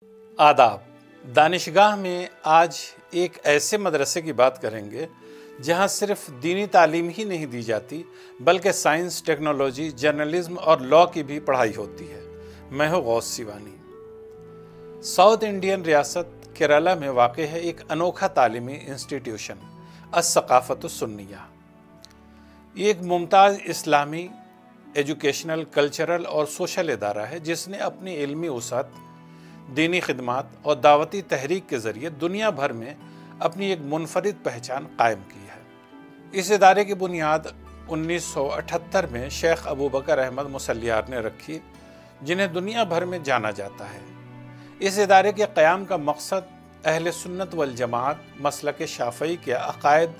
आदाब। दानिशगाह में आज एक ऐसे मदरसे की बात करेंगे जहां सिर्फ दीनी तालीम ही नहीं दी जाती बल्कि साइंस, टेक्नोलॉजी, जर्नलिज्म और लॉ की भी पढ़ाई होती है। मैं हूं गौस सिवानी। साउथ इंडियन रियासत केरला में वाक़ है एक अनोखा तालीमी इंस्टीट्यूशन अस-सक़ाफ़तुस-सुन्निया। ये एक मुमताज़ इस्लामी एजुकेशनल, कल्चरल और सोशल इदारा है जिसने अपनी इल्मी वसात, दीनी खिदमात और दावती तहरीक के ज़रिए दुनिया भर में अपनी एक मुनफरिद पहचान कायम की है। इस इदारे की बुनियाद 1978 में शेख अबू बकर अहमद मुसल्लियार ने रखी, जिन्हें दुनिया भर में जाना जाता है। इस इदारे के क़याम का मकसद अहले सुन्नत वल जमात मसलक शाफ़ई के अक़ायद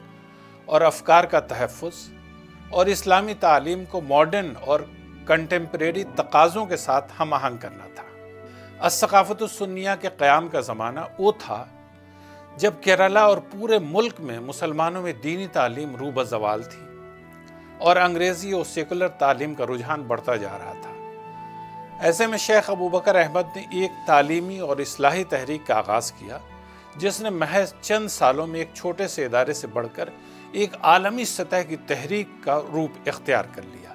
और अफ़कार का तहफ़्फ़ुज़ और इस्लामी तालीम को मॉडर्न और कंटेम्परेरी तकाज़ों के साथ हम आहंग करना था। अस-सक़ाफ़तुस-सुन्निया के क़याम का ज़माना वो था जब केरला और पूरे मुल्क में मुसलमानों में दीनी तालीम रूब-ज़वाल थी और अंग्रेज़ी और सेकुलर तालीम का रुझान बढ़ता जा रहा था। ऐसे में शेख अबू बकर अहमद ने एक तालीमी और इस्लाही तहरीक का आगाज़ किया जिसने महज चंद सालों में एक छोटे से इदारे से बढ़कर एक आलमी सतह की तहरीक का रूप इख्तियार कर लिया।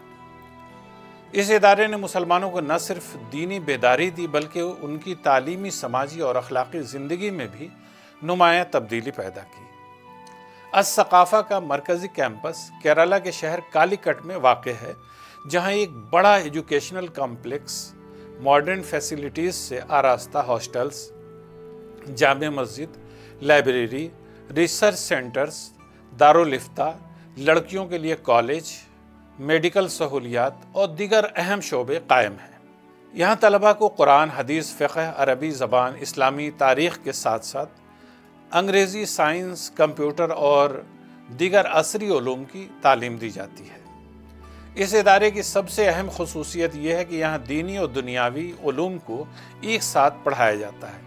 इस इदारे ने मुसलमानों को न सिर्फ दीनी बेदारी दी बल्कि उनकी तालीमी, समाजी और अखलाकी ज़िंदगी में भी नुमायाँ तब्दीली पैदा की। अस-सक़ाफ़ा का मरकज़ी कैंपस केरला के शहर कालीकट में वाक़ है, जहाँ एक बड़ा एजुकेशनल कॉम्प्लेक्स, मॉडर्न फैसिलिटीज़ से आरास्ता हॉस्टल्स, जामे मस्जिद, लाइब्रेरी, रिसर्च सेंटर्स, दारुल इफ्ता, लड़कियों के लिए कॉलेज, मेडिकल सहूलियात और दीगर अहम शोबे कायम हैं। यहाँ तलबा को कुरान, हदीस, फ़िक़्ह, अरबी ज़बान, इस्लामी तारीख़ के साथ साथ अंग्रेज़ी, साइंस, कंप्यूटर और दीगर असरी उलूम की तालीम दी जाती है। इस इदारे की सबसे अहम ख़ुसूसियत यह है कि यहाँ दीनी और दुनियावी उलूम को एक साथ पढ़ाया जाता है।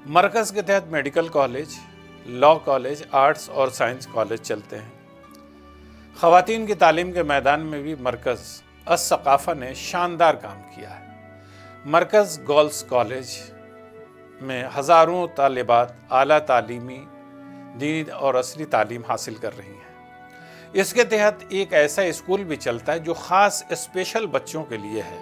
मरकज़ के तहत medical college, law college, arts और साइंस कॉलेज चलते हैं। ख़वातीन की तालीम के मैदान में भी मरकज़ अस-सक़ाफ़ा ने शानदार काम किया है। मरकज़ गर्ल्स कॉलेज में हज़ारों तालिबात आला तालीमी, दीनी और असली तालीम हासिल कर रही हैं। इसके तहत एक ऐसा स्कूल भी चलता है जो ख़ास स्पेशल बच्चों के लिए है।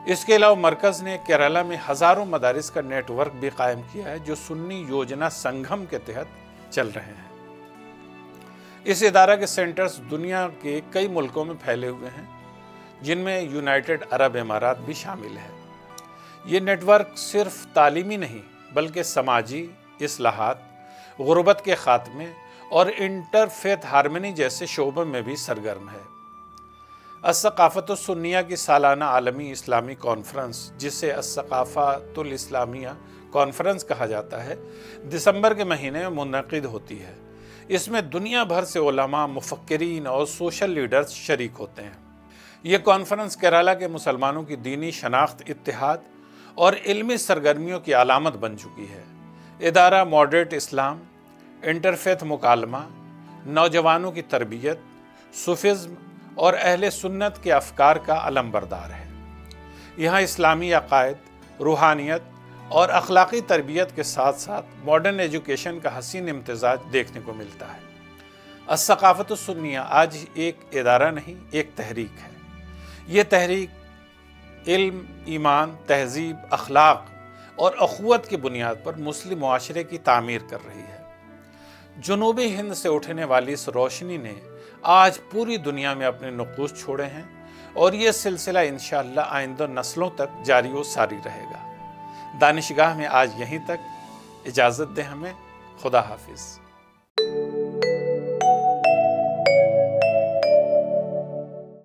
इसके अलावा मरकज़ ने केरला में हज़ारों मदारिस का नेटवर्क भी कायम किया है जो सुन्नी योजना संगम के तहत चल रहे हैं। इस इदारा के सेंटर्स दुनिया के कई मुल्कों में फैले हुए हैं, जिनमें यूनाइटेड अरब अमारात भी शामिल है। ये नेटवर्क सिर्फ तालीमी नहीं बल्कि समाजी इस्लाहात, गुर्बत के ख़ात्मे और इंटरफेथ हारमनी जैसे शोबों में भी सरगर्म है। अस-सक़ाफ़तुस-सुन्निया की सालाना आलमी इस्लामी कॉन्फ्रेंस, जिसे अस-सक़ाफ़तुल-इस्लामिया कॉन्फ्रेंस कहा जाता है, दिसंबर के महीने में मुनक़िद होती है। इसमें दुनिया भर से उलमा, मुफ़क्किरीन और सोशल लीडर्स शरीक होते हैं। ये कॉन्फ्रेंस केरला के मुसलमानों की दीनी शनाख्त, इत्तेहाद और इल्मी सरगर्मियों की अलामत बन चुकी है। इदारा मॉडरेट इस्लाम, इंटरफेथ मुकालमा, नौजवानों की तरबियत, सूफ़िज़्म और अहले सुन्नत के अफ़कार का अलमबरदार है। यहाँ इस्लामी अक़ायद, रूहानियत और अखलाकी तरबियत के साथ साथ मॉडर्न एजुकेशन का हसीन इम्तिज़ाज देखने को मिलता है। अस-सक़ाफ़तुस-सुन्निया आज एक इदारा नहीं, एक तहरीक है। ये तहरीक इल्म, ईमान, तहज़ीब, अखलाक और अख़ुवत की बुनियाद पर मुस्लिम मुआशरे की तामीर कर रही है। जनूबी हिंद से उठने वाली इस रोशनी ने आज पूरी दुनिया में अपने नुक़ूश छोड़े हैं और ये सिलसिला इंशाअल्लाह आइंदा नस्लों तक जारी व सारी रहेगा। दानिशगाह में आज यहीं तक। इजाज़त दें हमें। खुदा हाफिज़।